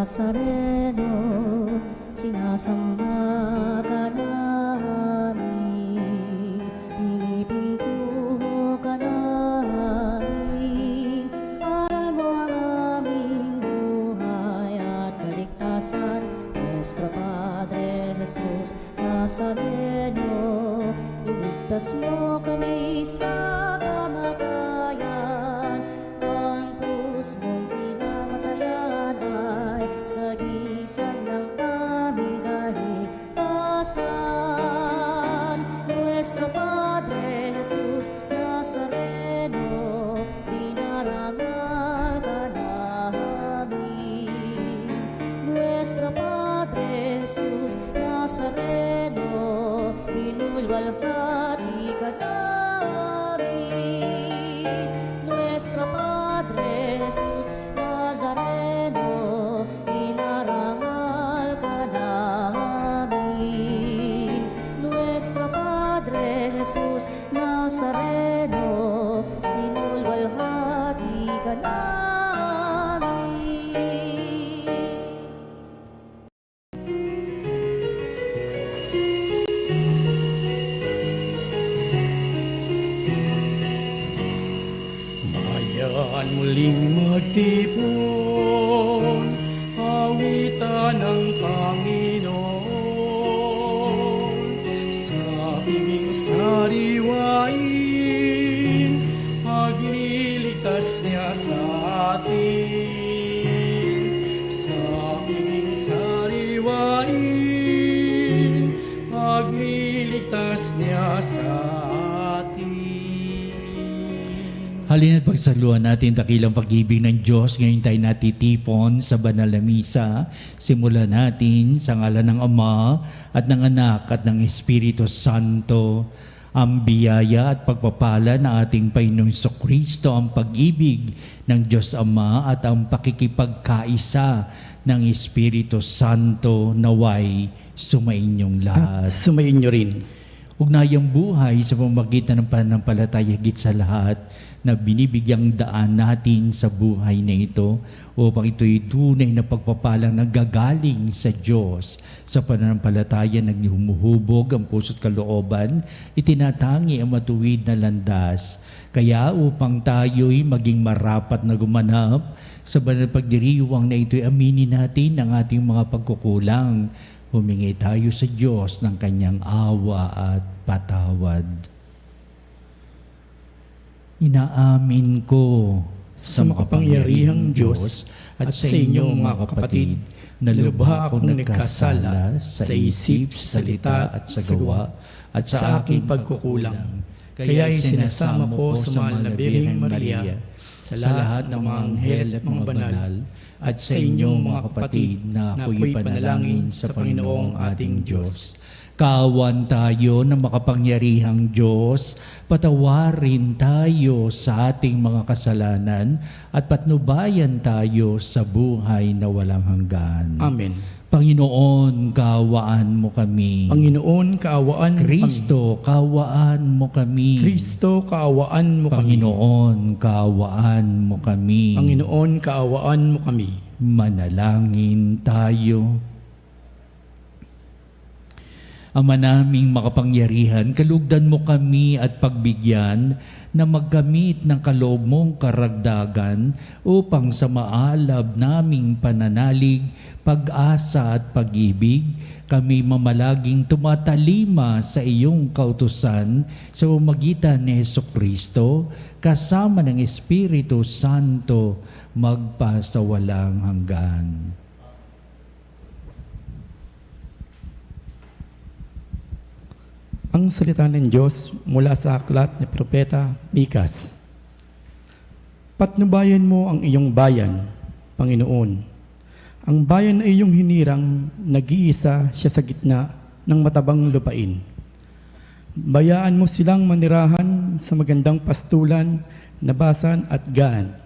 Nazareno, sinasamba ka namin, pinipintuho ka namin, aral mo ang aming buhay at kaligtasan. Nuestro Padre Jesus Nazareno, iligtas mo kami sa kamatayan, ang krus mong pinamatayan ay sagisag ng aming kaligtasan. Nuestro Padre Jesus Nazareno, dinarangal ka namin. Nuestro Padre Jesus Nazareno, inulwalhati ka namin. Nuestro Padre Jesus Nazareno, inarangal ka namin. Nuestro Padre Jesus Nazareno, inulwalhati ka namin. Bayan muling magtipon, awitan ng Panginoon. Sa ibig sariwain, pagliligtas niya sa atin. Sa ibig sariwain, pagliligtas niya sa atin. Halina't pagsaluhan natin dakilang pag-ibig ng Diyos. Ngayon tayo natitipon sa banal na misa. Simulan natin sa ngalan ng Ama at ng Anak at ng Espiritu Santo. Ang biyaya at pagpapala ng ating Panginoong Jesucristo, ang pag-ibig ng Diyos Ama at ang pakikipagkaisa ng Espiritu Santo naway sumainyong lahat. At sumayin nyo rin. Ugnayang buhay sa pamamagitan ng pananampalataya higit sa lahat na binibigyang daan natin sa buhay na ito upang ito'y tunay na pagpapalang nanggagaling sa Diyos. Sa pananampalataya naghumuhubog ang puso't kalooban, itinatangi ang matuwid na landas. Kaya upang tayo'y maging marapat na gumanap sa banal pagdiriwang na ito'y aminin natin ang ating mga pagkukulang. Humingi tayo sa Diyos ng kanyang awa at patawad. Inaamin ko Sa makapangyarihang Diyos at sa inyong mga kapatid, na lubha akong nagkasala sa isip, sa salita at sa gawa at sa aking pagkukulang. Kaya'y sinasama ko sa mahal na Birheng Maria, sa lahat ng mga anghel at mga banal, at sa inyong mga kapatid na ako'y panalangin sa Panginoong ating Diyos. Kaawan tayo ng makapangyarihang Diyos, patawarin tayo sa ating mga kasalanan at patnubayan tayo sa buhay na walang hanggan. Amen. Panginoon, kaawaan mo kami. Panginoon, kaawaan mo kami. Kristo, kaawaan mo kami. Kristo, kaawaan mo kami. Panginoon, kaawaan mo kami. Panginoon, kaawaan mo kami. Manalangin tayo. Ama naming makapangyarihan, kalugdan mo kami at pagbigyan na magkamit ng kaloob mong karagdagan upang sa maalab naming pananalig, pag-asa at pag-ibig, kami mamalaging tumatalima sa iyong kautusan sa pamamagitan ni Jesucristo, kasama ng Espiritu Santo, magpasawalang hanggan. Ang salita ng Diyos mula sa aklat ni Propeta Mikas. Patnubayan mo ang iyong bayan, Panginoon. Ang bayan ay iyong hinirang, nag-iisa siya sa gitna ng matabang lupain. Bayaan mo silang manirahan sa magandang pastulan, nabasan at gaan.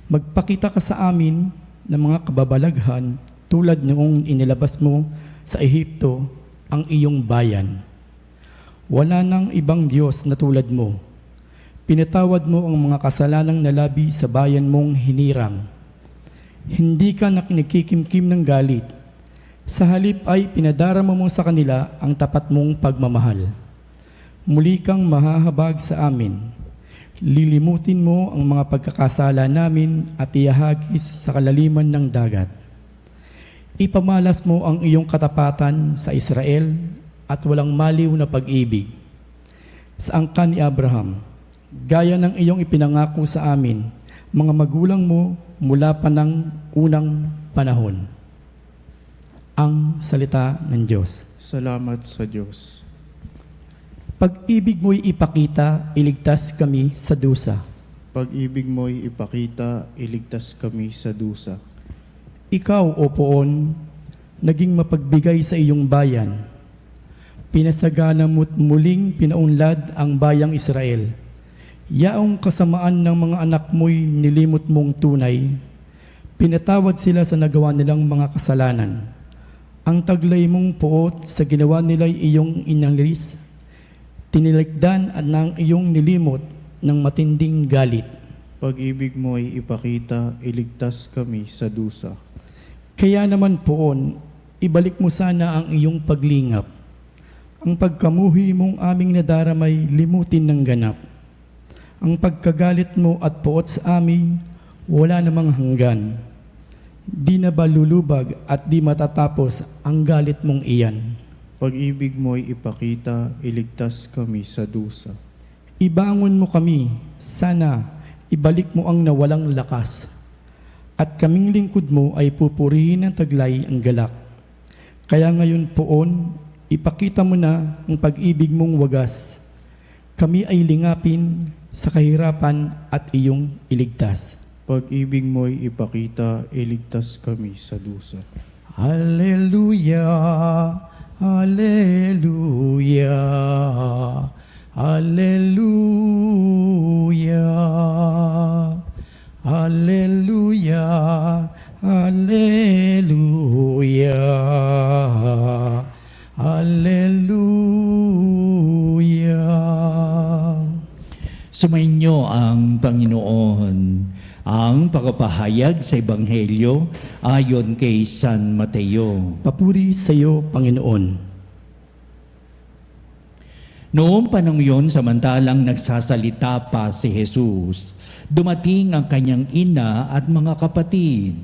Magpakita ka sa amin ng mga kababalaghan tulad noong inilabas mo sa Ehipto ang iyong bayan. Wala nang ibang Diyos na tulad mo. Pinatawad mo ang mga kasalanang nalabi sa bayan mong hinirang. Hindi ka nakikimkim ng galit. Sa halip ay pinadarama mo sa kanila ang tapat mong pagmamahal. Muli kang mahahabag sa amin. Lilimutin mo ang mga pagkakasala namin at iahagis sa kalaliman ng dagat. Ipamalas mo ang iyong katapatan sa Israel at walang maliw na pag-ibig. Sa angkan ni Abraham, gaya ng iyong ipinangako sa amin, mga magulang mo mula pa ng unang panahon. Ang salita ng Diyos. Salamat sa Diyos. Pag-ibig mo'y ipakita, iligtas kami sa dusa. Pag-ibig mo'y ipakita, iligtas kami sa dusa. Ikaw, O Poon, naging mapagbigay sa iyong bayan. Pinasagana mo't muling pinaunlad ang bayang Israel. Yaong kasamaan ng mga anak mo'y nilimot mong tunay. Pinatawad sila sa nagawa nilang mga kasalanan. Ang taglay mong puot sa ginawa nila'y iyong inalis. Tinilikdan at ng iyong nilimot ng matinding galit. Pag-ibig mo'y ipakita, iligtas kami sa dusa. Kaya naman Poon, ibalik mo sana ang iyong paglingap. Ang pagkamuhi mong aming nadaramay, limutin ng ganap. Ang pagkagalit mo at puot sa amin, wala namang hanggan. Di na ba lulubag at di matatapos ang galit mong iyan? Pag-ibig mo'y ipakita, iligtas kami sa dusa. Ibangon mo kami, sana ibalik mo ang nawalang lakas. At kaming lingkod mo ay pupurihin ng taglay ang galak. Kaya ngayon Poon, ipakita mo na ang pag-ibig mong wagas. Kami ay lingapin sa kahirapan at iyong iligtas. Pag-ibig mo'y ipakita, iligtas kami sa dusa. Hallelujah, Hallelujah, Hallelujah, Hallelujah, Hallelujah, Hallelujah. Sumainyo ang Panginoon. Ang pagpapahayag sa Ebanghelyo ayon kay San Mateo. Papuri sa iyo, Panginoon. Noong panahon yon, samantalang nagsasalita pa si Jesus, dumating ang kanyang ina at mga kapatid.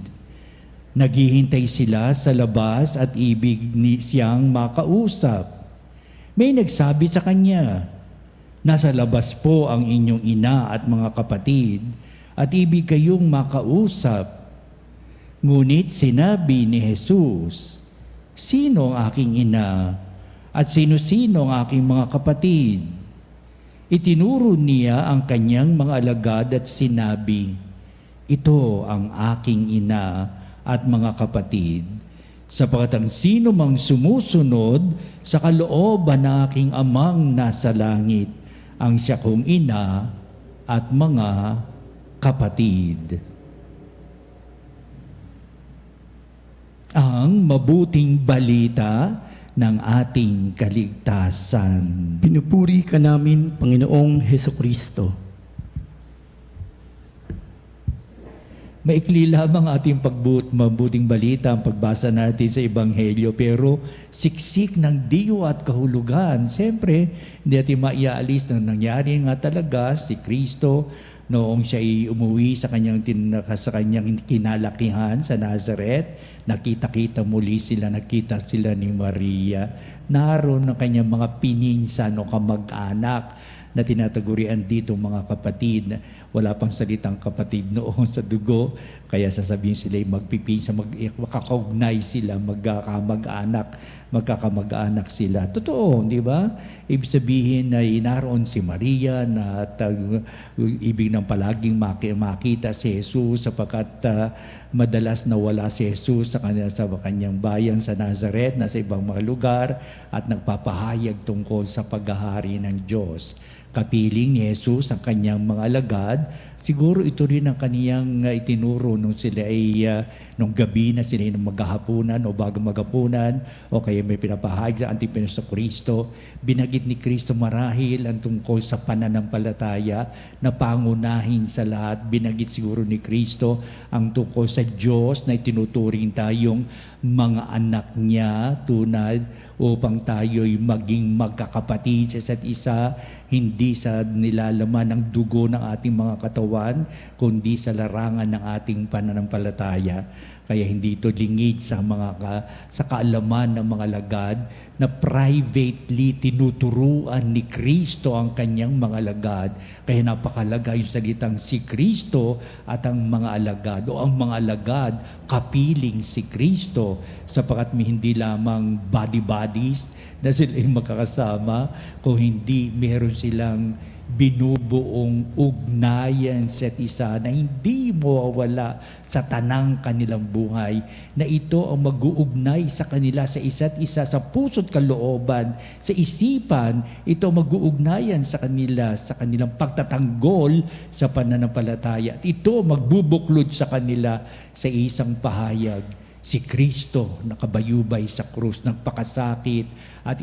Naghihintay sila sa labas at ibig siyang makausap. May nagsabi sa kanya, "Nasa labas po ang inyong ina at mga kapatid, at ibig kayong makausap." Ngunit sinabi ni Jesus, "Sino ang aking ina at sino-sino ang aking mga kapatid?" Itinuro niya ang kanyang mga alagad at sinabi, "Ito ang aking ina at mga kapatid, sapagkat ang sino mang sumusunod sa kalooban ng aking amang nasa langit, ang siya kong ina at mga kapatid." Ang mabuting balita ng ating kaligtasan. Pinupuri ka namin, Panginoong Hesukristo. Maikli lamang ating mabuting balita ang pagbasa natin sa Ebanghelyo, pero siksik ng diwa at kahulugan. Siyempre, hindi natin maiaalis na nangyari nga talaga si Kristo noong siya ay umuwi sa kanyang kinalakihan sa Nazareth. Nakita-kita muli sila, nakita sila ni Maria. Naroon ang kanyang mga pininsan o kamag-anak na tinatagurian dito mga kapatid. Wala pang salitang kapatid noon sa dugo, kaya sasabihin sila magpipinsa, makakaugnay sila, magkakamag-anak sila. Totoo, di ba? Ibig sabihin na naroon si Maria na ibig ng palaging makita si Jesus sapagkat madalas nawala si Jesus sa kanyang bayan sa Nazareth, nasa ibang mga lugar at nagpapahayag tungkol sa paghahari ng Diyos. Kapiling ni Jesus ang kanyang mga alagad. Siguro ito rin ang kaniyang itinuro nung sila ay nung gabi na sila ay maghahapunan o bago maghapunan o kaya may pinapahayag sa ating Panginoong Kristo. Binagit ni Kristo marahil ang tungkol sa pananampalataya na pangunahin sa lahat. Binagit siguro ni Kristo ang tungkol sa Diyos na itinuturing tayong mga anak niya tunad upang tayo'y maging magkakapatid sa isa't isa, hindi sa nilalaman ng dugo ng ating mga katawan, kundi sa larangan ng ating pananampalataya. Kaya hindi ito lingid sa sa kaalaman ng mga lagad na privately tinuturuan ni Kristo ang kanyang mga alagad. Kaya napakalaga yung salitang si Kristo at ang mga alagad o ang mga alagad kapiling si Kristo sapagkat may hindi lamang body-bodies na sila yung magkakasama kung hindi meron silang binubuong ugnayan sa isa na hindi mawawala sa tanang kanilang buhay, na ito ang mag-uugnay sa kanila sa isa't isa, sa puso't kalooban, sa isipan, ito ang mag-uugnayan sa kanila sa kanilang pagtatanggol sa pananampalataya. At ito magbubuklod sa kanila sa isang pahayag. Si Kristo nakabayubay sa krus, nagpakasakit at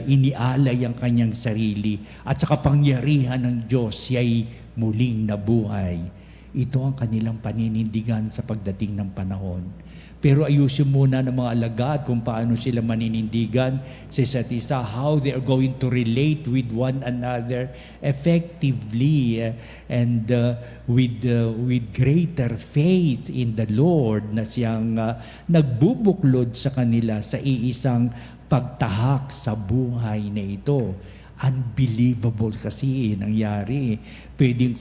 inialay ang kanyang sarili at sa kapangyarihan ng Diyos siya'y muling nabuhay. Ito ang kanilang paninindigan sa pagdating ng panahon. Pero ayusin muna ng mga alagad kung paano sila maninindigan sa isa't isa, how they are going to relate with one another effectively and with greater faith in the Lord na siyang nagbubuklod sa kanila sa iisang pagtahak sa buhay na ito. Unbelievable kasi nangyari. Pwedeng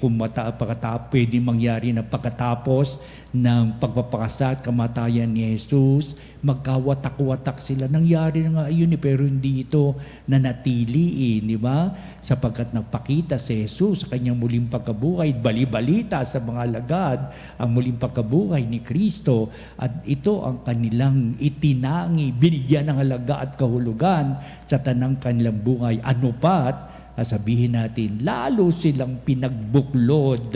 mangyari na pagkatapos ng pagpapakasal at kamatayan ni Jesus, magkawatak-watak sila. Nangyari na nga yun pero hindi ito nanatili, di ba? Sapagkat nagpakita si Jesus sa kanyang muling pagkabuhay, bali-balita sa mga alagad ang muling pagkabuhay ni Kristo at ito ang kanilang itinangi, binigyan ng halaga at kahulugan sa tanang kanilang buhay. Ano pat, sabihin natin, lalo silang pinagbuklod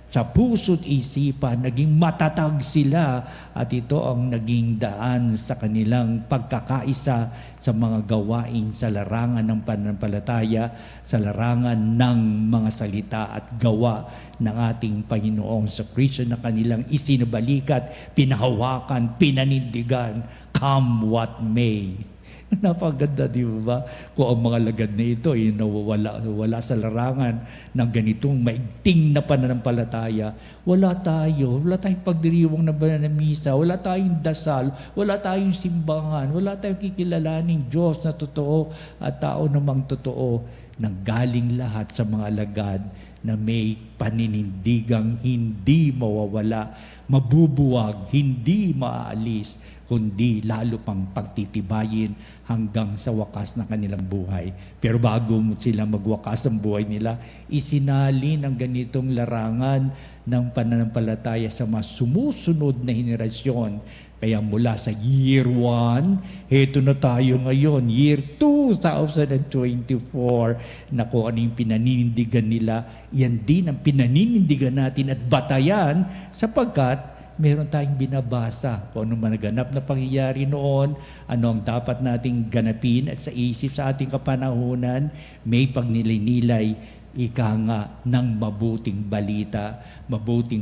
sa puso't isipan, naging matatag sila at ito ang naging daan sa kanilang pagkakaisa sa mga gawain sa larangan ng pananampalataya, sa larangan ng mga salita at gawa ng ating Panginoong sa Kristo na kanilang isinabalikat, pinahawakan, pinanindigan, come what may. Napaganda, di ba? Kung ang mga lagad na ito ay wala sa larangan ng ganitong maigting na pananampalataya, wala tayong pagdiriwang na misa, wala tayong dasal, wala tayong simbahan, wala tayong kikilalaning Diyos na totoo at tao namang totoo. Nanggaling lahat sa mga alagad na may paninindigang hindi mawawala, mabubuwag, hindi maaalis, kundi lalo pang pagtitibayin hanggang sa wakas ng kanilang buhay. Pero bago sila magwakas ng buhay nila, isinalin ang ganitong larangan ng pananampalataya sa mas sumusunod na henerasyon. Kaya mula sa year 1, heto na tayo ngayon, year 2024, na kung ano yung pinaninindigan nila, yan din ang pinaninindigan natin at batayan sapagkat meron tayong binabasa kung ano man naganap na pangyayari noon, ano ang dapat nating ganapin at sa isip sa ating kapanahunan, may pagnilinilay ika nga ng mabuting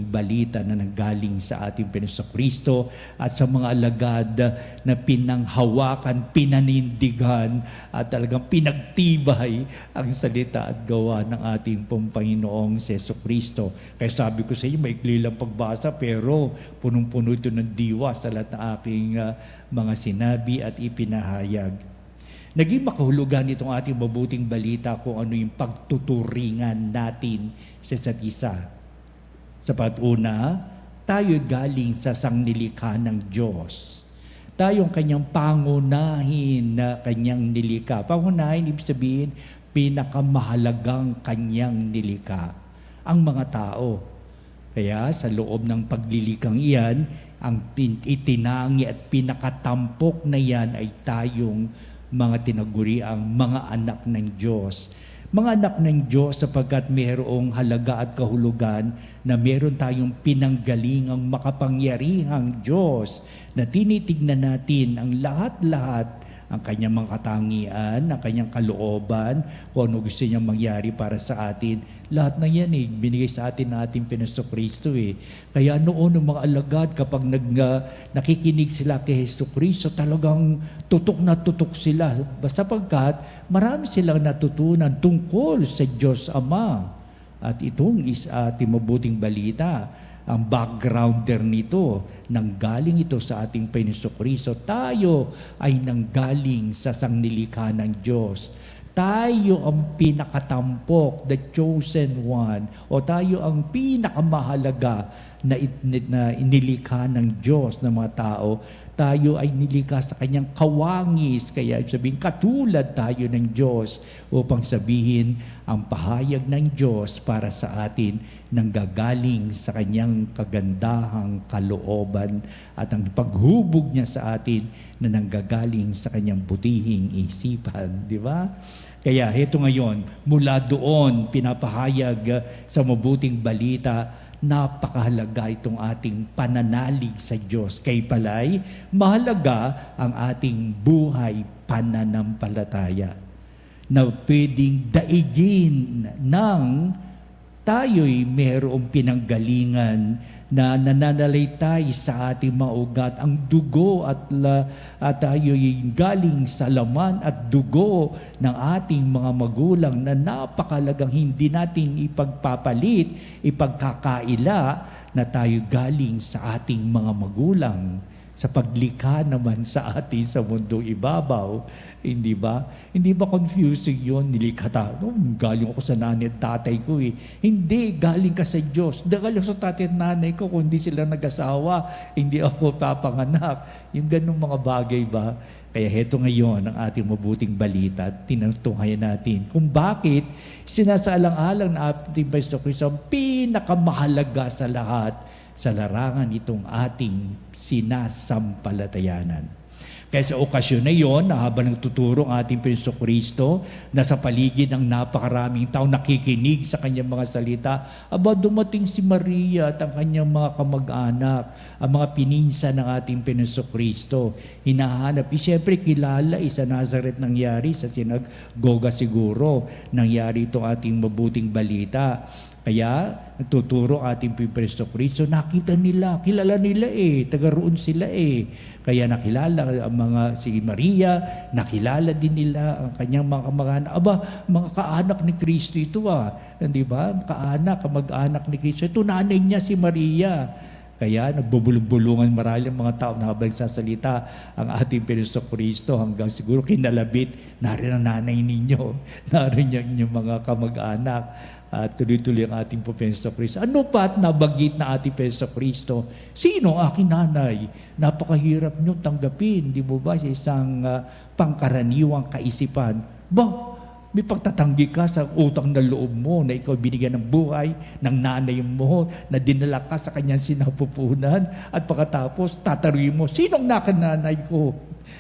balita na nanggaling sa ating Panginoong Kristo at sa mga alagad na pinanghawakan, pinanindigan at talagang pinagtibay ang salita at gawa ng ating Panginoong Kristo. Kaya sabi ko sa inyo, maikli lang pagbasa pero punong-puno ito ng diwa sa lahat ng aking mga sinabi at ipinahayag. Naging makahulugan itong ating mabuting balita kung ano yung pagtuturingan natin sa isa't isa. Sapat una, tayo galing sa sangnilikha ng Diyos. Tayong kanyang pangunahin na kanyang nilikha. Pangunahin, ibig sabihin, pinakamahalagang kanyang nilikha. Ang mga tao. Kaya sa loob ng paglilikang iyan, ang itinangi at pinakatampok na yan ay tayong mga tinaguriang mga anak ng Diyos. mga anak ng Diyos, sapagkat mayroong halaga at kahulugan na meron tayong pinanggalingang makapangyarihang Diyos na tinitignan natin ang lahat-lahat, ang kanyang mga katangian, ang kanyang kalooban, kung ano gusto niyang mangyari para sa atin. Lahat na yan binigay sa atin na ating Panginoong Kristo Kaya noon ng mga alagad, kapag nakikinig sila kay Hesus Kristo, talagang tutok na tutok sila. Sapagkat marami silang natutunan tungkol sa Diyos Ama. At itong is ating mabuting balita. Ang backgrounder nito, nanggaling ito sa ating Panginoong Kristo. Tayo ay nanggaling sa sanglilikha ng Diyos. Tayo ang pinakatampok, the chosen one, o tayo ang pinakamahalaga na inilikha ng Diyos ng mga tao. Tayo ay nilikha sa kanyang kawangis, kaya sabihin katulad tayo ng Diyos, upang sabihin ang pahayag ng Diyos para sa atin nanggagaling sa kanyang kagandahang kalooban at ang paghubog niya sa atin na nanggagaling sa kanyang butihing isipan. Di ba? Kaya heto ngayon, mula doon pinapahayag sa mabuting balita, napakahalaga itong ating pananalig sa Diyos. Kay pala'y mahalaga ang ating buhay pananampalataya na pwedeng daigin ng tayo'y mayroong pinanggalingan na nananalaytay sa ating mga ugat, ang dugo at tayo'y galing sa laman at dugo ng ating mga magulang na napakalagang hindi natin ipagpapalit, ipagkakaila na tayo galing sa ating mga magulang sa paglikha naman sa atin sa mundong ibabaw. Hindi ba? Hindi ba confusing yun? Nilikha tayo. Galing ako sa nanay at tatay ko Hindi, galing ka sa Diyos. Galing sa tatay at nanay ko, kung hindi sila nag-asawa, hindi ako papanganak. Yung ganung mga bagay ba? Kaya heto ngayon ang ating mabuting balita at tinutunghayan natin kung bakit sinasaalang-alang na ating Panginoon Kristo ang pinakamahalaga sa lahat sa larangan itong ating sinasampalatayanan. Kaya sa okasyon na iyon, na habang nagtuturo ang ating Panginoong Kristo, nasa paligid ng napakaraming tao nakikinig sa kanyang mga salita, dumating si Maria at ang kanyang mga kamag-anak, ang mga pininsan ng ating Panginoong Kristo. Hinahanap, siyempre kilala, sa Nazareth nangyari, sa sinagoga siguro, nangyari itong ating mabuting balita. Kaya, nagtuturo ating Panginoong Kristo, nakita nila, kilala nila taga roon sila Kaya nakilala ang mga, si Maria, nakilala din nila ang kanyang mga kamag-anak. Mga kaanak ni Kristo ito Di ba? Kaanak, kamag-anak ni Kristo. Ito, nanay niya si Maria. Kaya nagbubulong-bulungan marami ang mga tao na habang sasalita ang ating Panginoong Kristo hanggang siguro kinalabit, narin ang nanay ninyo, narin ang inyong mga kamag-anak. At tuloy-tuloy ang ating Panginoong Kristo. Ano pa at nabanggit na ating Panginoong Kristo? Sino ang aking nanay? Napakahirap nyo tanggapin, di mo ba, sa isang pangkaraniwang kaisipan. May pagtatanggi ka sa utang na loob mo na ikaw binigyan ng buhay ng nanay mo, na dinala ka sa kanyang sinapupunan, at pagkatapos tataruin mo, sinong nakananay ko?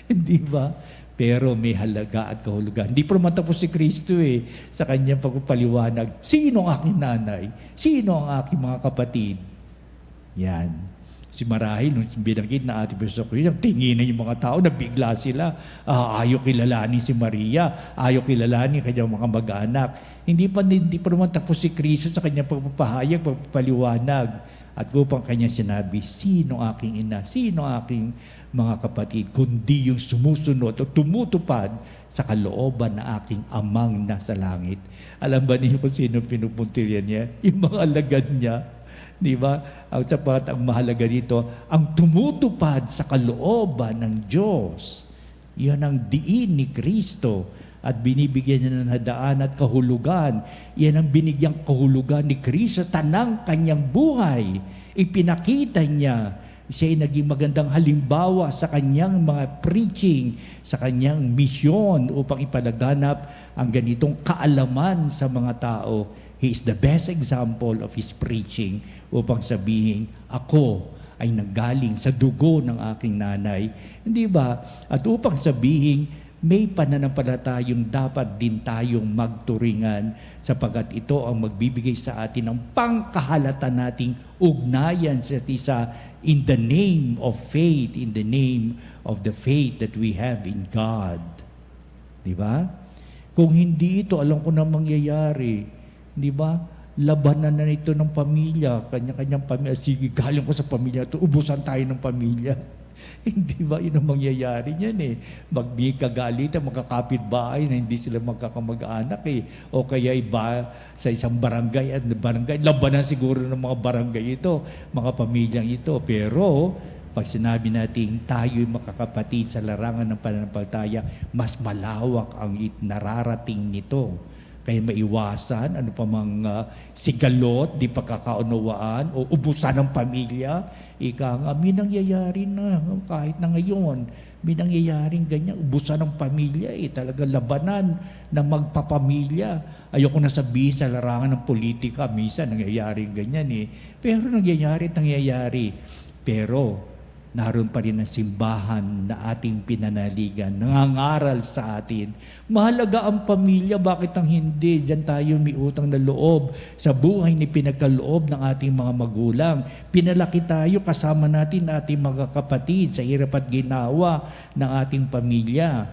Hindi ba? Pero may halaga at kahulugan. Hindi pa naman tapos si Kristo sa kanyang pagpapaliwanag. Sino ang aking nanay? Sino ang aking mga kapatid? Yan. Si marahil, nung binanggit na ating Panginoong Kristo, tinginan yung mga tao, nabigla sila. Ayaw kilalanin si Maria, ayaw kilalanin kanyang mga mag-anak. Hindi pa naman tapos si Kristo sa kanyang pagpapahayag, pagpapaliwanag. At upang kanya sinabi, sino aking ina? Sino aking mga kapatid? Kundi yung sumusunod o tumutupad sa kalooban na aking amang nasa langit. Alam ba niyo kung sino pinupuntiryan niya? Yung mga alagad niya. Di ba? Ang mahalaga dito, ang tumutupad sa kalooban ng Diyos. Yan ang diin ni Kristo. At binibigyan niya ng hadaan at kahulugan. Yan ang binigyang kahulugan ni Kristo sa tanang kanyang buhay. Ipinakita niya. Siya ay naging magandang halimbawa sa kanyang mga preaching, sa kanyang misyon upang ipalaganap ang ganitong kaalaman sa mga tao. He is the best example of his preaching upang sabihin, ako ay nanggaling sa dugo ng aking nanay. Hindi ba? At upang sabihin, may pananampalatayang dapat din tayong magturingan sapagkat ito ang magbibigay sa atin ng pangkahalata nating ugnayan sa isa in the name of faith, in the name of the faith that we have in God. Di ba? Kung hindi ito, alam ko na mangyayari. Di ba? Labanan na ito ng pamilya, kanya-kanyang pamilya. Sige, galing ko sa pamilya ito, ubusan tayo ng pamilya. Hindi ba yun ang mangyayari niyan eh? Magbigay kagalitan, magkakapit-bahay na hindi sila magkakamag-anak eh. O kaya iba sa isang barangay at barangay, labanan siguro ng mga barangay ito, mga pamilyang ito. Pero pag sinabi natin tayo'y makakapatid sa larangan ng pananampalataya, mas malawak ang nararating nito. Kaya maiwasan, ano pa mga sigalot, di pagkakaunawaan, o ubusan ng pamilya. Ika nga, may nangyayari na, kahit na ngayon, may nangyayaring ganyan, ubusan ng pamilya, talaga labanan na magpapamilya. Ayoko na sabihin sa larangan ng politika, minsan nangyayaring ganyan Pero nangyayari. Pero, naroon pa rin ang simbahan na ating pinanaligan, nangangaral sa atin. Mahalaga ang pamilya, bakit ang hindi? Diyan tayo may utang na loob sa buhay ni pinagkaloob ng ating mga magulang. Pinalaki tayo kasama natin ating mga kapatid sa hirap at ginawa ng ating pamilya.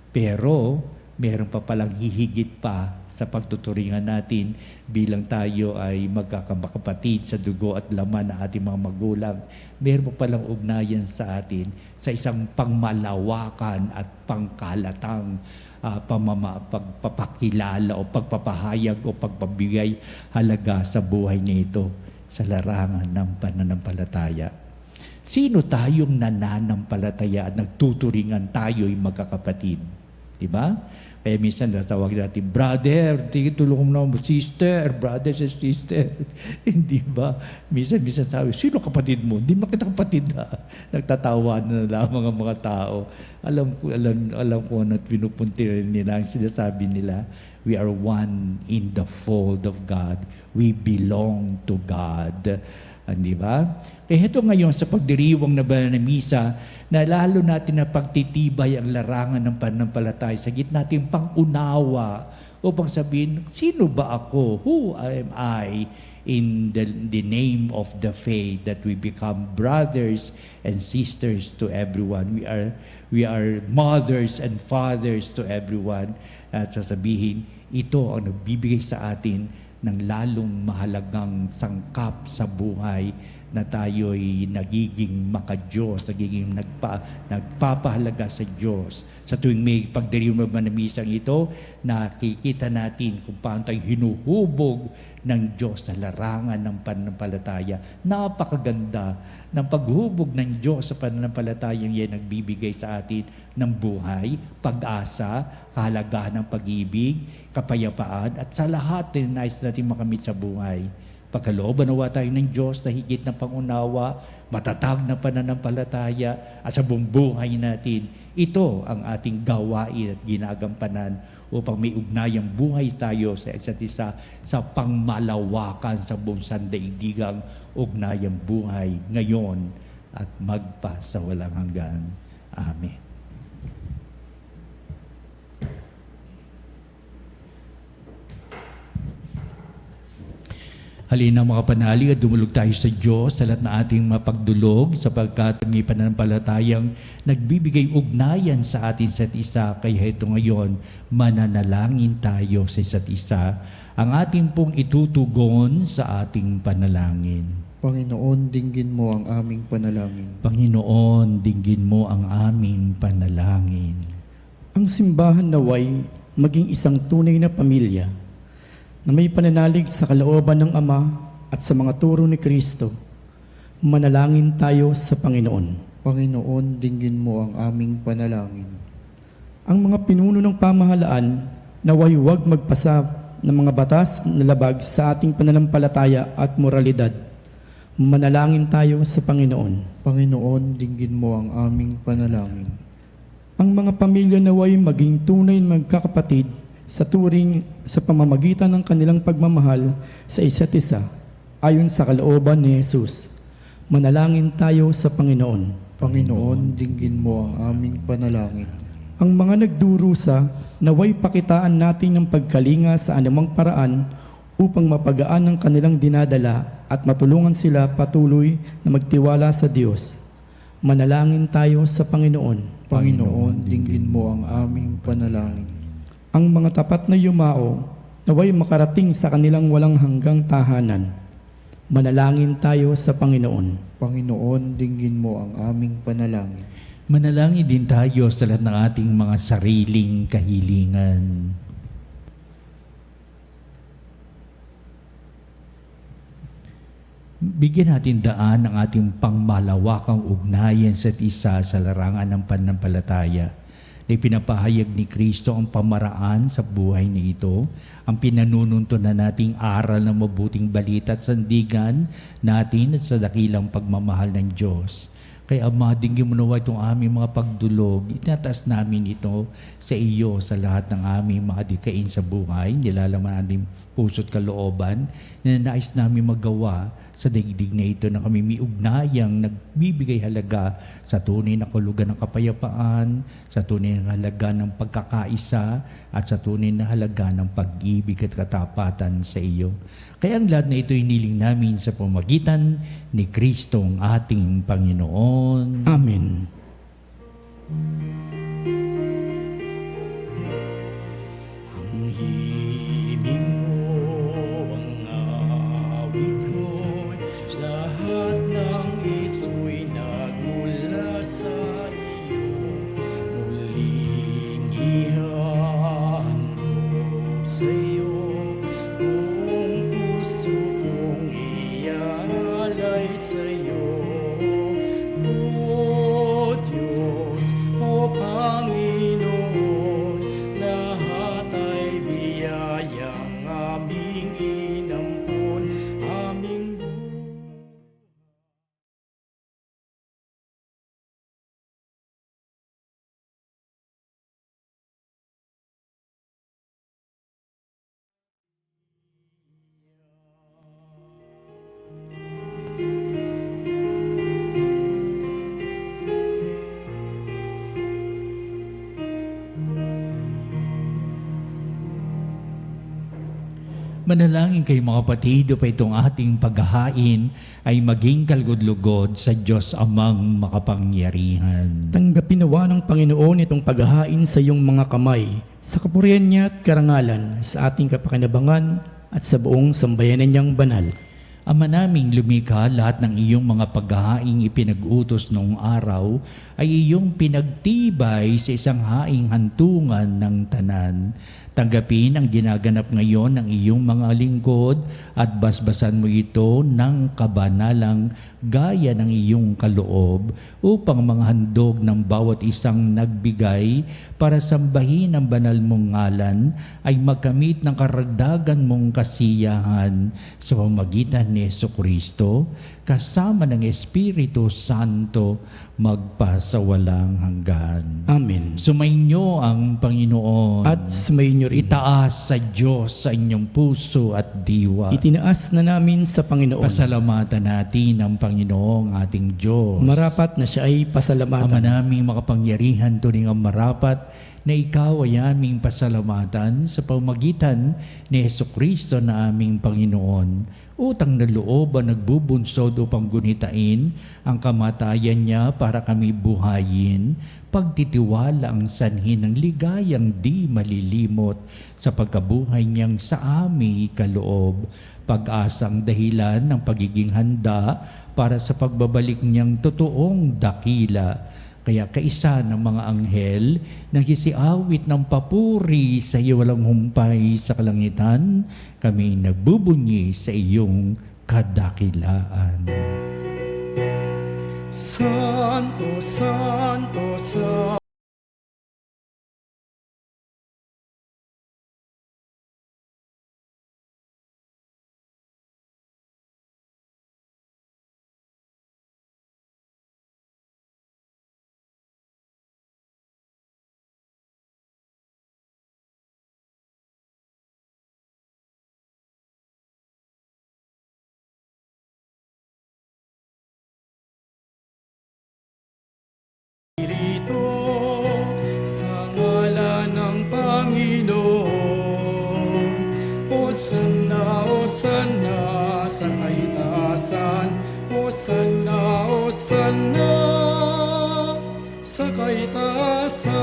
Pero meron pa palang hihigit pa sa pagtuturingan natin bilang tayo ay magkakapatid sa dugo at laman ng ating mga magulang. Meron pa palang ugnayan sa atin sa isang pangmalawakan at pangkalatang pagpapakilala o pagpapahayag o pagpabigay halaga sa buhay nito sa larangan ng pananampalataya. Sino tayong nananampalataya at nagtuturingan tayo'y magkakapatid? Diba? Kaya minsan natawag natin, brother, tulungan mo na sister, brother and sister. Hindi ba? Minsan sabi, sino kapatid mo? Hindi makita kapatid ha. Nagtatawa na lamang ang mga tao. Alam ko na pinupunti nila, ang sinasabi nila, we are one in the fold of God. We belong to God. Di ba? Kaya ito ngayon sa pagdiriwang na banal na misa, na lalo natin na pagtitibay ang larangan ng pananampalataya sa gitna natin pang-unawa upang sabihin, sino ba ako? Who am I in the name of the faith that we become brothers and sisters to everyone. We are mothers and fathers to everyone. At sasabihin, ito ang nagbibigay sa atin ng lalong mahalagang sangkap sa buhay na tayo'y nagiging makadiyos, nagiging nagpapahalaga sa Diyos. Sa tuwing may pagdiriwang ng misang ito, nakikita natin kung paano tayo hinuhubog ng Diyos sa larangan ng pananampalataya. Napakaganda ng paghubog ng Diyos sa pananampalatayang yan nagbibigay sa atin ng buhay, pag-asa, kahalagahan ng pag-ibig, kapayapaan, at sa lahat na nais natin makamit sa buhay. Pagkalooban nawa tayo ng Diyos na higit na pangunawa, matatag na pananampalataya, at sa buong buhay natin, ito ang ating gawain at ginagampanan upang may ugnayang buhay tayo sa isa't isa sa pangmalawakan sa buong sandaigdigang ugnayang buhay ngayon at magpa sa walang hanggan. Amen. Halina mga panalig at dumulog tayo sa Diyos sa lahat na ating mapagdulog sapagkat may pananampalatayang nagbibigay ugnayan sa atin sa isa. Kaya ito ngayon, mananalangin tayo sa isa't isa. Ang ating pong itutugon sa ating panalangin. Panginoon, dinggin mo ang aming panalangin. Panginoon, dinggin mo ang aming panalangin. Ang simbahan naway maging isang tunay na pamilya na may pananalig sa kalooban ng Ama at sa mga turo ni Kristo. Manalangin tayo sa Panginoon. Panginoon, dinggin mo ang aming panalangin. Ang mga pinuno ng pamahalaan naway huwag magpasa ng mga batas na labag sa ating pananampalataya at moralidad. Manalangin tayo sa Panginoon. Panginoon, dinggin mo ang aming panalangin. Ang mga pamilya naway maging tunay na magkakapatid sa turing sa pamamagitan ng kanilang pagmamahal sa isa't isa ayon sa kalooban ni Jesus. Manalangin tayo sa Panginoon. Panginoon, dinggin mo ang aming panalangin. Ang mga nagdurusa, naway pakitaan natin ng pagkalinga sa anumang paraan upang mapagaan ang kanilang dinadala at matulungan sila patuloy na magtiwala sa Diyos. Manalangin tayo sa Panginoon. Panginoon, dinggin mo ang aming panalangin. Ang mga tapat na yumao, naway makarating sa kanilang walang hanggang tahanan. Manalangin tayo sa Panginoon. Panginoon, dinggin mo ang aming panalangin. Manalangin din tayo sa lahat ng ating mga sariling kahilingan. Bigyan natin daan ang ating pangmalawakang ugnayan sa isa sa larangan ng pananampalataya na ipinapahayag ni Kristo ang pamaraan sa buhay na ito, ang pinanununtunan nating aral ng mabuting balita at sandigan natin at sa dakilang pagmamahal ng Diyos. Kaya Ama, dinggin mo nawa itong aming mga pagdulog. Itataas namin ito sa iyo sa lahat ng aming mga dikain sa buhay. Nilalaman natin puso't kalooban na nais namin magawa sa daigdig na ito na kami may ugnayang nagbibigay halaga sa tunay na kahulugan ng kapayapaan, sa tunay na halaga ng pagkakaisa, at sa tunay na halaga ng pag-ibig at katapatan sa iyo. Kaya ang lahat na ito iniling namin sa pamagitan ni Kristong ating Panginoon. Amen. Ang himig mo, ang awit ko'y lahat ng ito'y nagmula sa iyo. Muling ihandog sa iyo, buong puso kong ialay sa iyo. O Diyos, o Panginoon, lahat ay biyayang aming inampon, aming buhay. Manalangin kayo mga kapatid, upang itong ating paghahain ay maging kalugod-lugod sa Diyos Amang makapangyarihan. Tanggapin nawa ng Panginoon itong paghahain sa iyong mga kamay, sa kapurihan niya at karangalan, sa ating kapakinabangan at sa buong sambayanan niyang banal. Ama naming lumikha, lahat ng iyong mga paghahaing ipinag-utos noong araw ay iyong pinagtibay sa isang haing hantungan ng tanan. Tanggapin ang ginaganap ngayon ng iyong mga lingkod at basbasan mo ito ng kabanalang gaya ng iyong kaloob upang mga handog ng bawat isang nagbigay para sambahin ang banal mong ngalan ay magkamit ng karagdagan mong kasiyahan sa pamamagitan ni Jesucristo kasama ng Espiritu Santo magpasawalang hanggan. Amen. Sumainyo ang Panginoon. At sumayin niyo rin. Itaas sa Diyos sa inyong puso at diwa. Itinaas na namin sa Panginoon. Pasalamatan natin ang Panginoong ating Diyos. Marapat na siya ay Ama pasalamatan. naming makapangyarihan, turing ang marapat na ikaw ay aming pasalamatan sa pamagitan ni Jesucristo na aming Panginoon. Utang na loob ang nagbubunsod upang gunitain ang kamatayan niya para kami buhayin, pagtitiwala ang sanhi ng ligayang di malilimot sa pagkabuhay niyang sa aming kaloob, pag-asang dahilan ng pagiging handa para sa pagbabalik niyang totoong dakila. Kaya kaisa ng mga anghel nang hisiawit ng papuri sa iyo walang humpay sa kalangitan, kami nagbubunyi sa iyong kadakilaan. Santo, Santo, Santo. sa kaitaasan.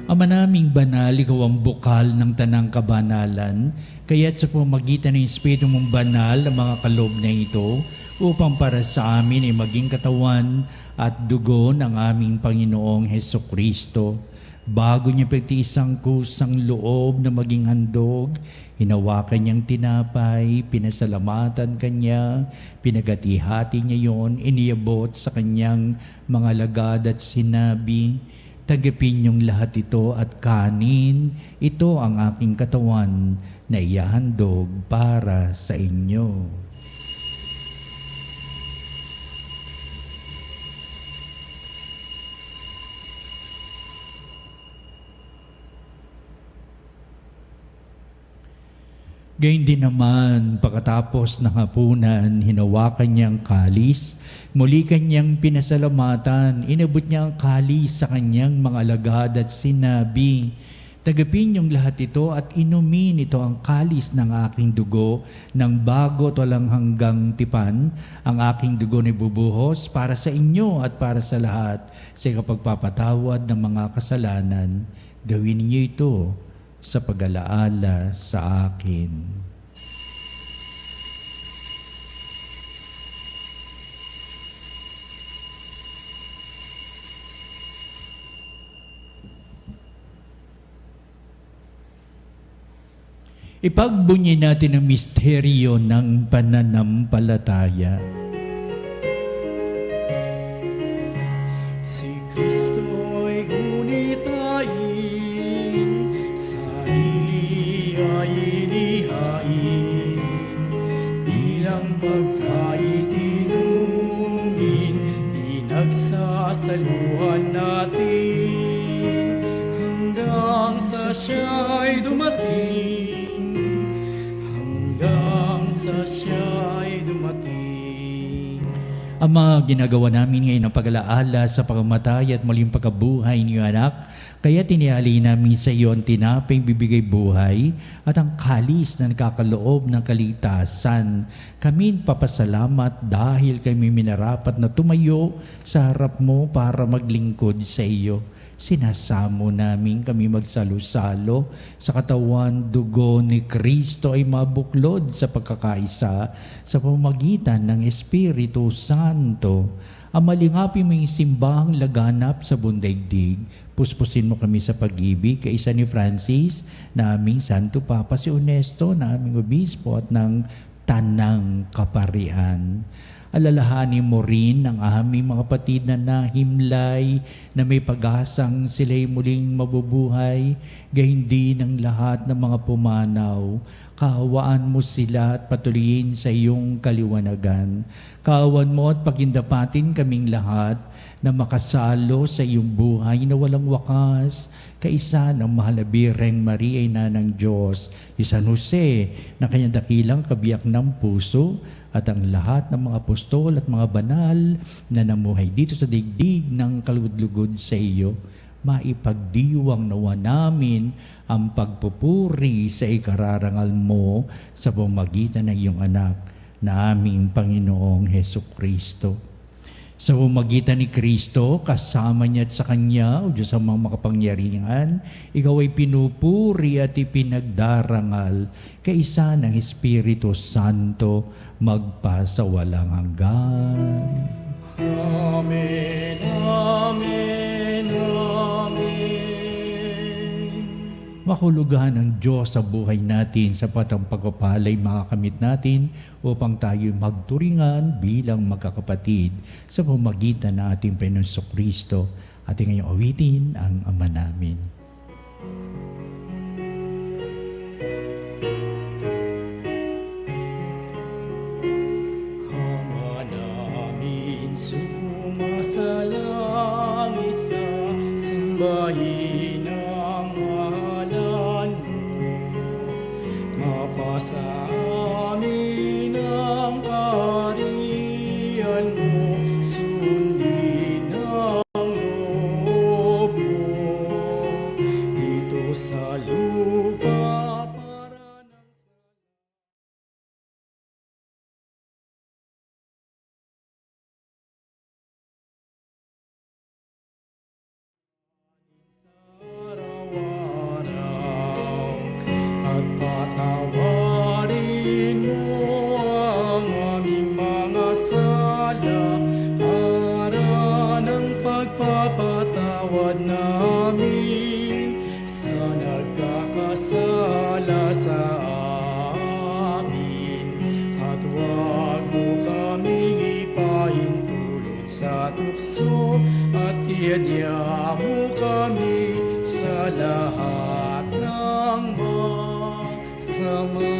Ama naming banal, ikaw ang bukal ng tanang kabanalan, kaya't sa pamagitan ng Espiritu mong banal ang mga kaloob na ito, upang para sa amin ay maging katawan at dugo ng aming Panginoong Heso Kristo. Bago niya pagtiis ang kusang loob na maging handog, hinawakan niyang tinapay, pinasalamatan kanya, pinagati-hati niya yon, iniabot sa kanyang mga lagad at sinabi, "Tagapin niyong lahat ito at kanin, ito ang aking katawan na ihahandog para sa inyo." Gayun din naman, pagkatapos ng hapunan, hinawakan niya ang kalis, muli kanyang pinasalamatan, inabot niya ang kalis sa kanyang mga alagad at sinabi, "Tagapin niyong lahat ito at inumin ito ang kalis ng aking dugo ng bago at walang hanggang tipan. Ang aking dugo na bubuhos para sa inyo at para sa lahat sa kapagpapatawad ng mga kasalanan. Gawin niyo ito sa pag-alaala sa akin." Ipagbunyi natin ang misteryo ng pananampalataya. Si Kristo'y gunitain, sarili ay inihain, bilang pagkain inumin, pinagsasaluhan natin, hanggang sa siya'y dumating, hanggang sa siya'y dumating. Ang mga ginagawa namin ngayon ng pag-alaala sa pagkamatay at muling pagkabuhay ni anak, kaya tiniali namin sa iyo ang tinapay bibigay buhay at ang kalis na nakakaloob ng kaligtasan. Kami papasalamat dahil kami minarapat na tumayo sa harap mo para maglingkod sa iyo. Sinasamo namin kami magsalo-salo sa katawan dugo ni Kristo ay mabuklod sa pagkakaisa sa pamamagitan ng Espiritu Santo. Ang malingapin mo yung simbahang laganap sa bundaigdig, puspusin mo kami sa pag-ibig kay isa ni Francis, na aming Santo Papa si Ernesto, na aming Obispo at ng Tanang Kaparian. Alalahanin mo rin ang aming mga kapatid na nahimlay na may pag-asang sila'y muling mabubuhay, gayon din ang lahat ng mga pumanaw. Kaawaan mo sila at patuloyin sa iyong kaliwanagan. Kaawan mo at pagindapatin kaming lahat na makasalo sa iyong buhay na walang wakas, kaisa ng mahal na Birheng Maria, ina ng Diyos, si San Jose, na kanyang dakilang kabiyak ng puso, at ang lahat ng mga apostol at mga banal na namuhay dito sa digdig ng kalugod-lugod sa iyo. Maipagdiwang nawa namin ang pagpupuri sa ikararangal mo sa pamamagitan ng iyong anak na aming Panginoong Heso Kristo. Sa pamamagitan ni Kristo, kasama niya at sa Kanya, o Diyos ang mga makapangyarihan, ikaw ay pinupuri at ipinagdarangal kaisa ng Espiritu Santo magpasawalang hanggan. Amen, amen, amen. Makahulugan ng Diyos sa buhay natin sapat ang pagpapalay makakamit natin upang tayo magturingan bilang magkakapatid sa pamamagitan ng ating Panginoon Kristo. Ating ngayong awitin ang Ama namin. Ama namin, sumasalangit ka, sambahin ang ngalan mo. Mapasa amin ang kaharian mo, sundin ang loob mo, dito sa lupa. puso at iadya mo kami sa lahat ng masama.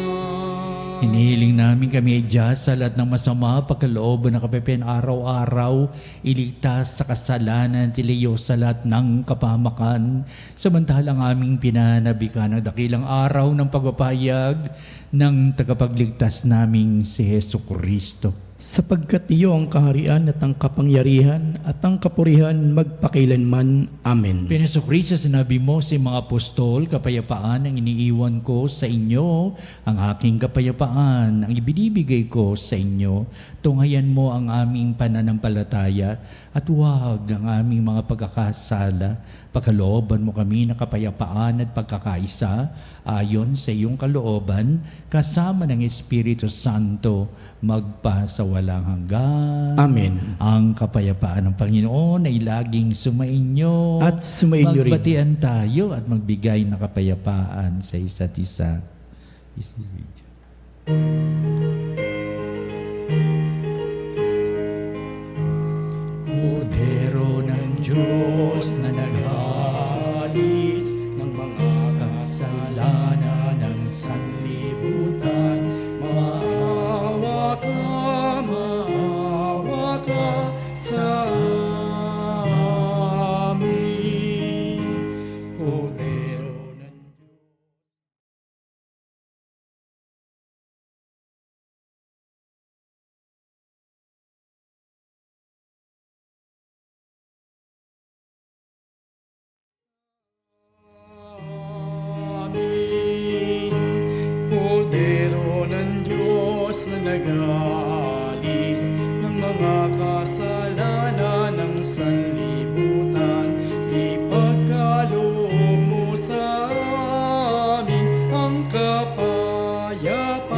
Hinihiling namin kami ay Diyos sa lahat ng masama, pagkalooban ng kapepen araw-araw, iligtas sa kasalanan, tiliyo sa lahat ng kapamakan, samantalang aming pinanabikan ng dakilang araw ng pagpapahayag ng tagapagligtas naming si Hesu Kristo. Sapagkat iyo ang kaharian at ang kapangyarihan at ang kapurihan magpakailanman. Amen. Pinaso Kristo, sinabi mo sa mga apostol, kapayapaan ang iniiwan ko sa inyo, ang aking kapayapaan ang ibinibigay ko sa inyo. Tunghayan mo ang aming pananampalataya at huwag ang aming mga pagkakasala. Pagkalooban mo kami na kapayapaan at pagkakaisa ayon sa iyong kalooban, kasama ng Espiritu Santo, magpa sa walang hanggan. Amen. Ang kapayapaan ng Panginoon ay laging sumainyo. At sumainyo rin. Magbatian tayo at magbigay ng kapayapaan sa isa't isa. Kordero ng Diyos na nag-aalis ng mga kasalanan ng sanlibutan, maawa ka sa amin. Kordero ng amin. Kordero ng Diyos na nag-aalis ng mga kasalanan ng sanlibutan, ipagkaloob mo sa amin ang kapayapaan.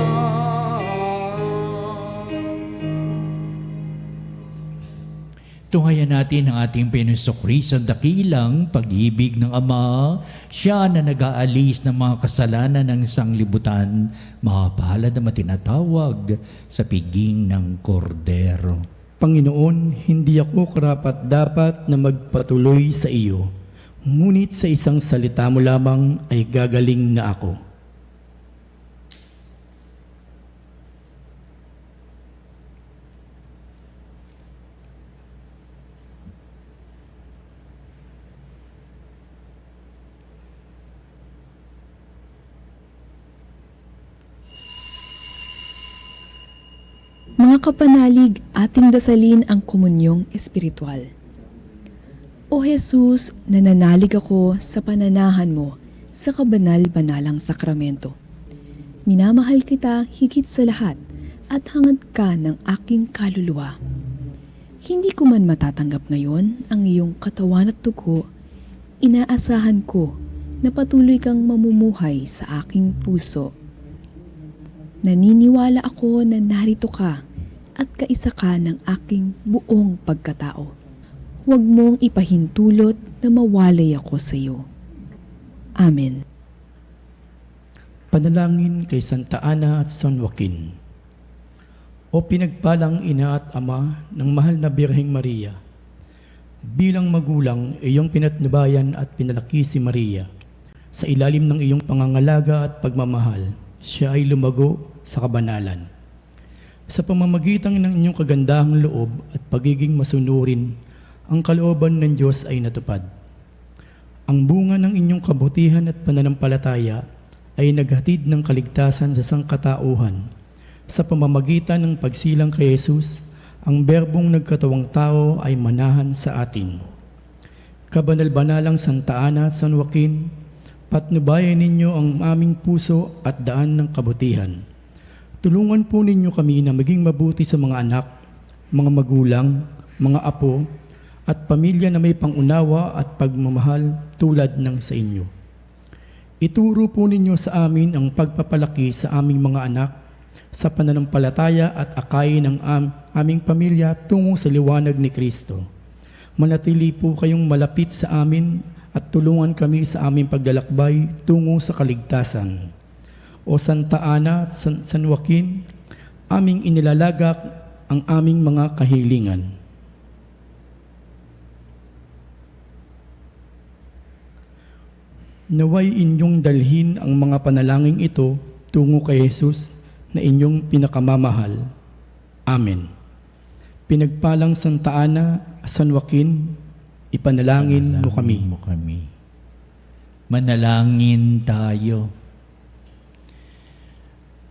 Tunghayan natin ang ating Panginoong Kristo, dakilang pag-ibig ng Ama, siya na nag-aalis ng mga kasalanan ng sanglibutan, mapalad na matinatawag sa piging ng kordero. Panginoon, hindi ako karapat-dapat na magpatuloy sa iyo, ngunit sa isang salita mo lamang ay gagaling na ako. Mga kapanalig, ating dasalin ang komunyong espiritual. O Jesus, nananalig ako sa pananahan mo sa kabanal-banalang sakramento. Minamahal kita higit sa lahat at hangad ka ng aking kaluluwa. Hindi ko man matatanggap ngayon ang iyong katawan at dugo, inaasahan ko na patuloy kang mamumuhay sa aking puso. Naniniwala ako na narito ka at kaisa ka ng aking buong pagkatao. Huwag mong ipahintulot na mawalay ako sa iyo. Amen. Panalangin kay Santa Ana at San Joaquin. O pinagpalang ina at ama ng mahal na Birheng Maria, bilang magulang, iyong pinatnubayan at pinalaki si Maria. Sa ilalim ng iyong pangangalaga at pagmamahal, siya ay lumago sa kabanalan. Sa pamamagitan ng inyong kagandahang loob at pagiging masunurin, ang kalooban ng Diyos ay natupad. Ang bunga ng inyong kabutihan at pananampalataya ay naghatid ng kaligtasan sa sangkatauhan. Sa pamamagitan ng pagsilang kay Jesus, ang berbong nagkatawang tao ay manahan sa atin. Kabanal-banalang Santa Ana at San Joaquin, patnubayan ninyo ang aming puso at daan ng kabutihan. Tulungan po ninyo kami na maging mabuti sa mga anak, mga magulang, mga apo, at pamilya na may pangunawa at pagmamahal tulad ng sa inyo. Ituro po ninyo sa amin ang pagpapalaki sa aming mga anak sa pananampalataya at akayin ng aming pamilya tungo sa liwanag ni Kristo. Manatili po kayong malapit sa amin at tulungan kami sa aming paglalakbay tungo sa kaligtasan. O Santa Ana at San Joaquin, aming inilalagak ang aming mga kahilingan. Naway inyong dalhin ang mga panalangin ito tungo kay Jesus na inyong pinakamamahal. Amen. Pinagpalang Santa Ana, San Joaquin, ipanalangin mo kami. Manalangin tayo.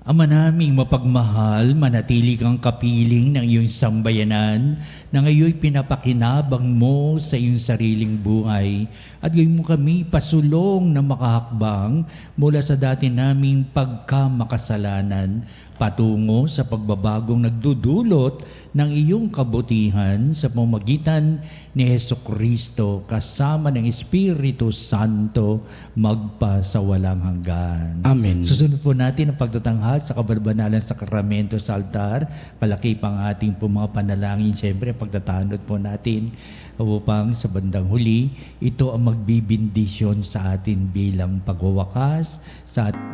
Ama naming mapagmahal, manatili kang kapiling ng iyong sambayanan na ngayon pinapakinabang mo sa iyong sariling buhay at gayon mo kami pasulong na makahakbang mula sa dati naming pagkamakasalanan patungo sa pagbabagong nagdudulot ng iyong kabutihan sa pamamagitan ni Hesukristo kasama ng Espiritu Santo magpa sa walang hanggan. Amen. Susunod po natin ang pagtatanghal sa kabalbanalang sakramento sa altar. Palaki pang ating po mga panalangin. Siyempre, pagtatanod po natin upang sa bandang huli, ito ang magbibindisyon sa atin bilang pagwawakas sa ating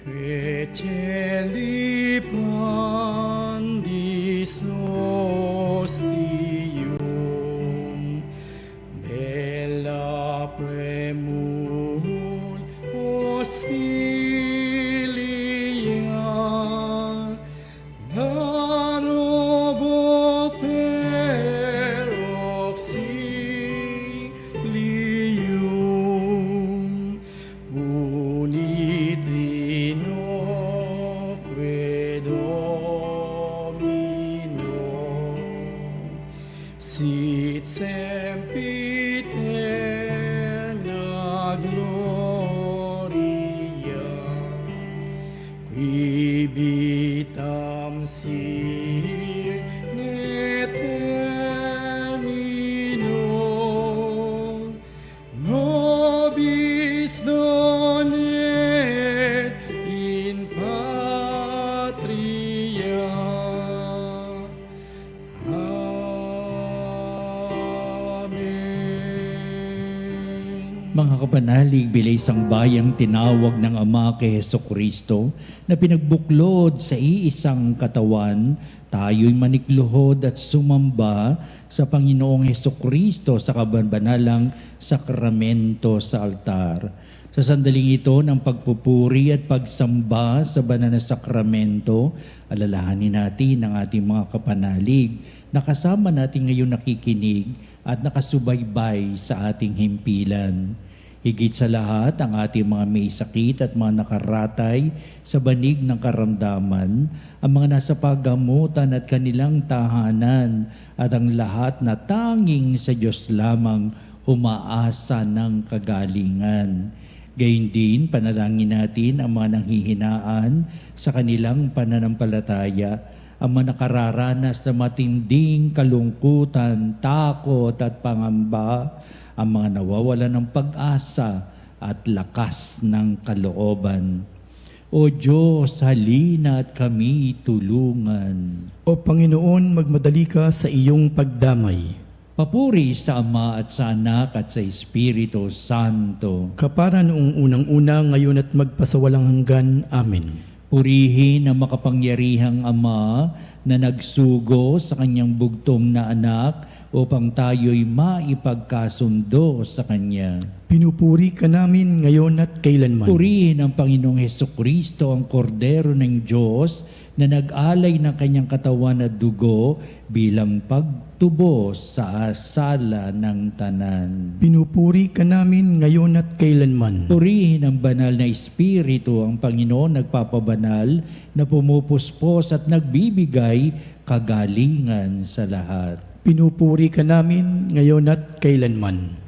Creceli pandis Deum, bella premul hostilia, darobo per auxilium, unit sit sempiterna gloria, qui vitam sine termino, nobis donet in patria. Mga kapanalig, bilay isang bayang tinawag ng Ama kay Hesukristo na pinagbuklod sa iisang katawan, tayo'y manikluhod at sumamba sa Panginoong Hesukristo sa kabanalang sakramento sa altar. Sa sandaling ito ng pagpupuri at pagsamba sa banal na sakramento, alalahanin natin ang ating mga kapanalig na kasama natin ngayon nakikinig at nakasubaybay sa ating himpilan. Higit sa lahat, ang ating mga may sakit at mga nakaratay sa banig ng karamdaman, ang mga nasa paggamutan at kanilang tahanan, at ang lahat na tanging sa Diyos lamang umaasa ng kagalingan. Gayun din, panalangin natin ang mga nanghihinaan sa kanilang pananampalataya, ang mga nakararanas ng matinding kalungkutan, takot at pangamba, ang mga nawawala ng pag-asa at lakas ng kalooban. O Diyos, halina at kami tulungan. O Panginoon, magmadali ka sa iyong pagdamay. Papuri sa Ama at sa Anak at sa Espiritu Santo. Kapara noong unang-una, ngayon at magpasawalang hanggan. Amen. Purihin ang makapangyarihang Ama na nagsugo sa kanyang bugtong na anak upang tayo'y maipagkasundo sa Kanya. Pinupuri ka namin ngayon at kailanman. Purihin ang Panginoong Hesukristo, ang Kordero ng Diyos, na nag-alay ng kanyang katawan at dugo bilang pagtubos sa sala ng tanan. Pinupuri ka namin ngayon at kailanman. Purihin ang banal na Espiritu, ang Panginoon nagpapabanal, na pumupuspos at nagbibigay kagalingan sa lahat. Pinupuri ka namin ngayon at kailanman.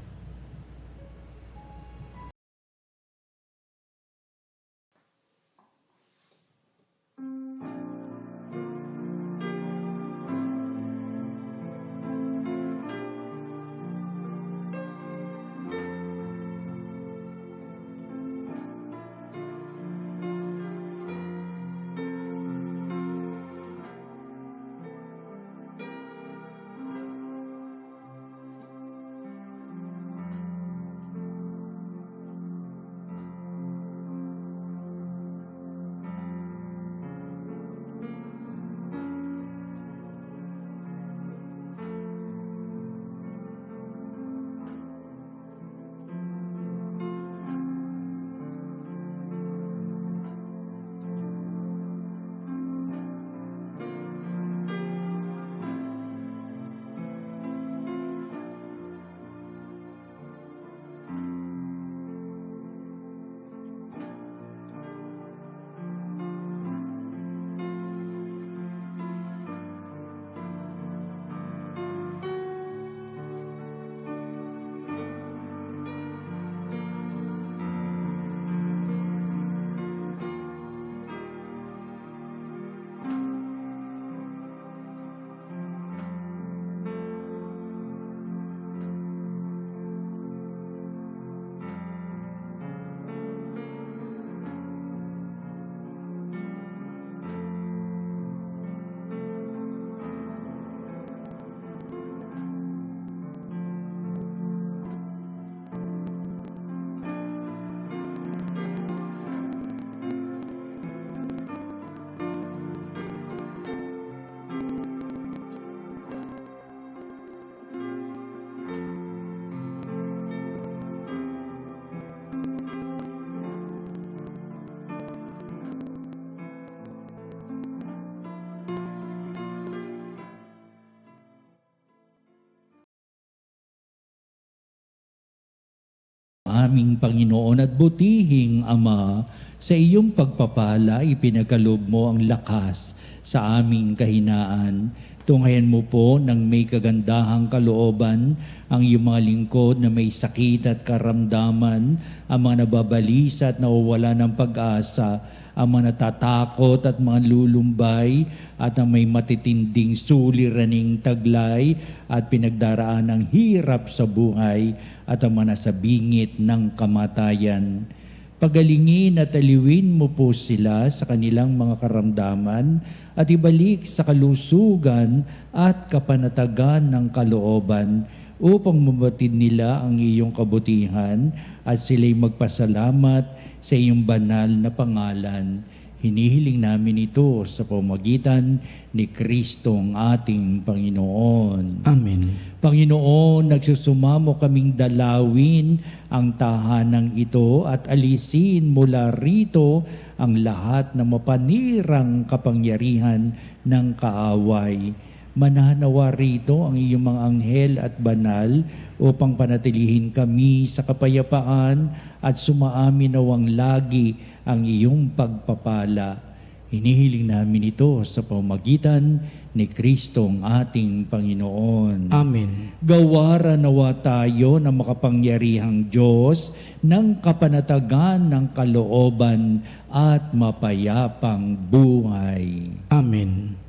Aming Panginoon at butihing Ama, sa iyong pagpapala ipinagkaloob mo ang lakas sa aming kahinaan. Tunghayan mo po ng may kagandahang kalooban ang iyong mga lingkod na may sakit at karamdaman, ang mga nababalisa at nawawala ng pag-asa, ang mga natatakot at mga lulumbay, at ang may matitinding suliraning taglay at pinagdaraan ng hirap sa buhay, at ang mga nasa bingit ng kamatayan. Pagalingin at aliwin mo po sila sa kanilang mga karamdaman at ibalik sa kalusugan at kapanatagan ng kalooban upang mabatid nila ang iyong kabutihan at sila'y magpasalamat sa iyong banal na pangalan. Hinihiling namin ito sa pamamagitan ni Kristong ating Panginoon. Amen. Panginoon, nagsusumamo kaming dalawin ang tahanang ito at alisin mula rito ang lahat ng mapanirang kapangyarihan ng kaaway. Mananawa rito ang iyong mga anghel at banal upang panatilihin kami sa kapayapaan at sumaamin nawang lagi ang iyong pagpapala. Hinihiling namin ito sa pamamagitan ni Kristong ating Panginoon. Amen. Gawara nawa tayo ng makapangyarihang Diyos ng kapanatagan ng kalooban at mapayapang buhay. Amen.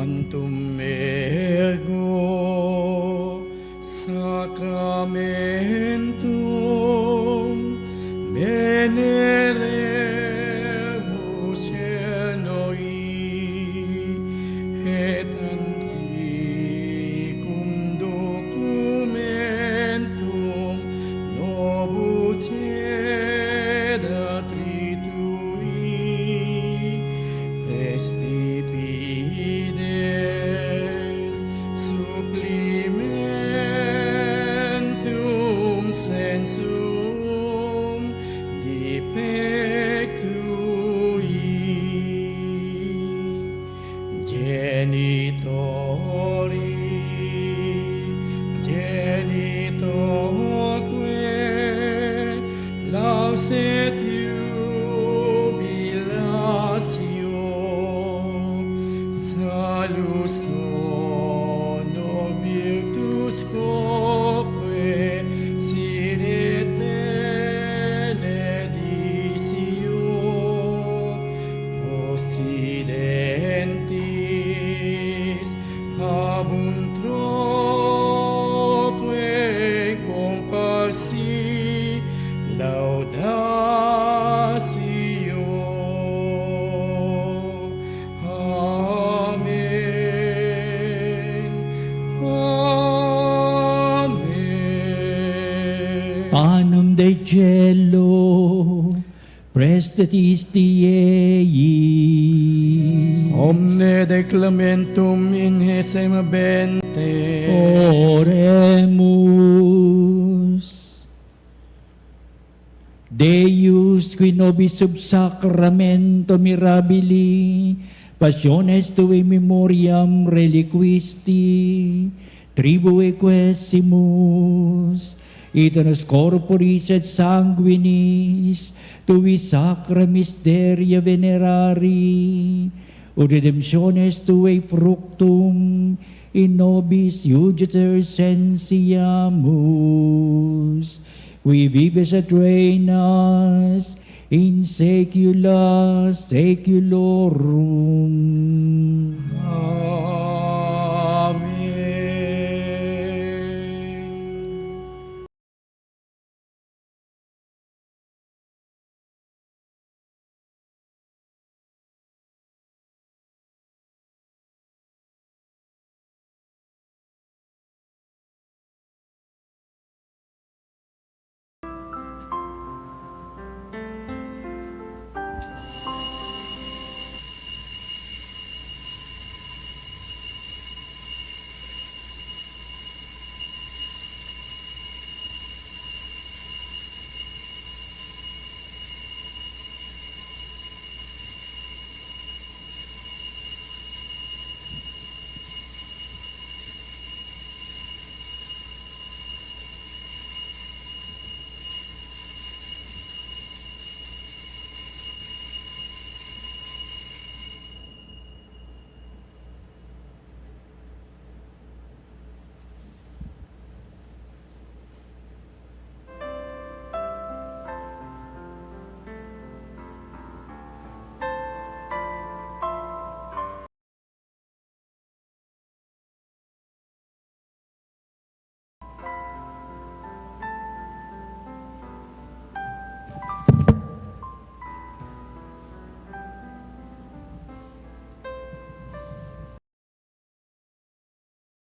Tantum ergo sacramentum veneremus noi et antiquum documentum cielo, prestatisti ei. Omne declamentum in hesem bente. Oremus. Deus qui nobis sub sacramento mirabili, passiones tui memoriam reliquisti, tribue quesimus, itanos corporis et sanguinis, tui sacra mysteria venerari, ut redemptiones tui fructum in nobis iuditor sensiamus, qui vives et reinas in saecula saeculorum. Amen.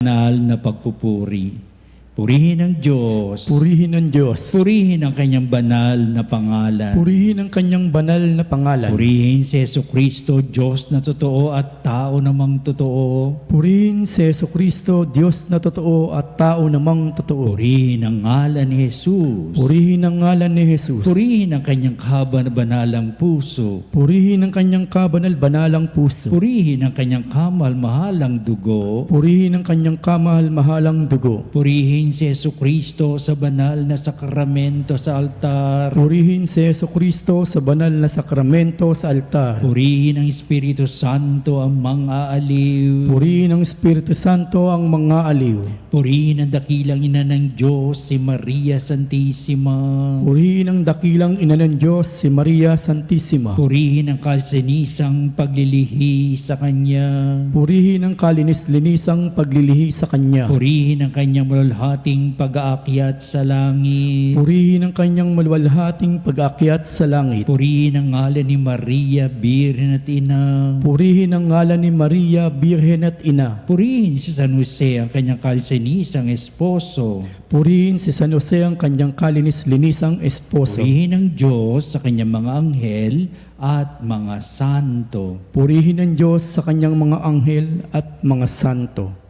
Banal na pagpupuri. Purihin ang Diyos. Purihin ang Diyos. Purihin ang kanyang banal na pangalan. Purihin ang kanyang banal na pangalan. Purihin si Jesucristo, Diyos na totoo at tao namang totoo. Purihin si Jesucristo, Diyos na totoo at tao namang totoo. Purihin ang ngalan ni Jesus. Purihin ang ngalan ni Jesus. Purihin ang kanyang kaban-banalang puso. Purihin ang kanyang kabanal-banalang puso. Purihin ang kanyang kamal-mahalang dugo. Purihin ang kanyang kamahal-mahalang dugo. Purihin si Jesucristo sa banal na sakramento sa altar. Purihin si Jesucristo sa banal na sakramento sa altar. Purihin ang Espiritu Santo ang mga aliw. Purihin ang Espiritu Santo ang mga aliw. Purihin ang dakilang ina ng Diyos, si Maria Santissima. Purihin ang dakilang ina ng Diyos, si Maria Santissima. Purihin ang kalsinisang paglilihi sa Kanya. Purihin ang kalinis-linisang paglilihi sa Kanya. Purihin ang kanyang malulhating pag-aakyat sa langit. Purihin ang kanyang maluwalhating pag-aakyat sa langit. Purihin ang ngalan ni Maria, Birhen at Ina. Purihin ang ngalan ni Maria, Birhen at Ina. Purihin si San Jose, ang kanyang kalsinisang esposo. Purihin si San Jose ang kanyang kalinis-linisang esposo. Purihin ang Diyos sa kanyang mga anghel at mga santo. Purihin ang Diyos sa kanyang mga anghel at mga santo.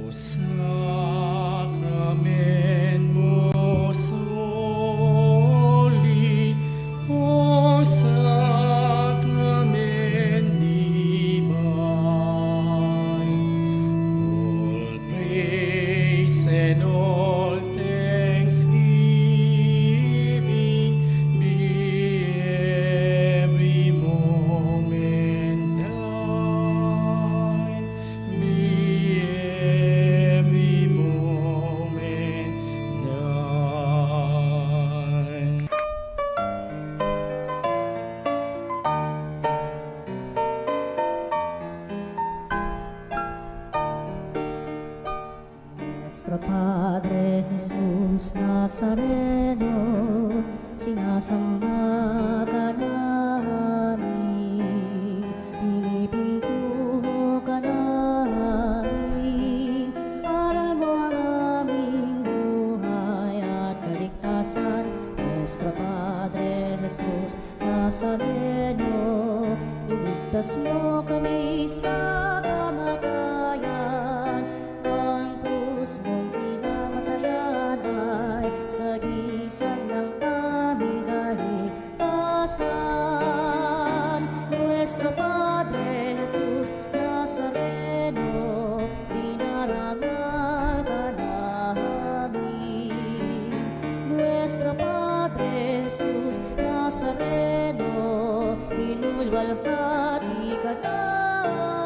O Sacramen most holy, O Sacramen divine, all praise and all thanksgiving be every moment thine, be every moment thine. Nuestro Padre Jesús Nazareno, sinasamba ka namin, pinipintuho ka namin, kaligtasan. Nuestro Padre Jesus Nazareno, iligtas mo kami sa kamatayan. Ang krus mong pinamatayan ay sagisag ng aming kaligtasan. Nuestro Padre Jesus Nazareno, dinarangal ka namin. Nuestro Padre Jesus Nazareno, inulwalhati ka namin.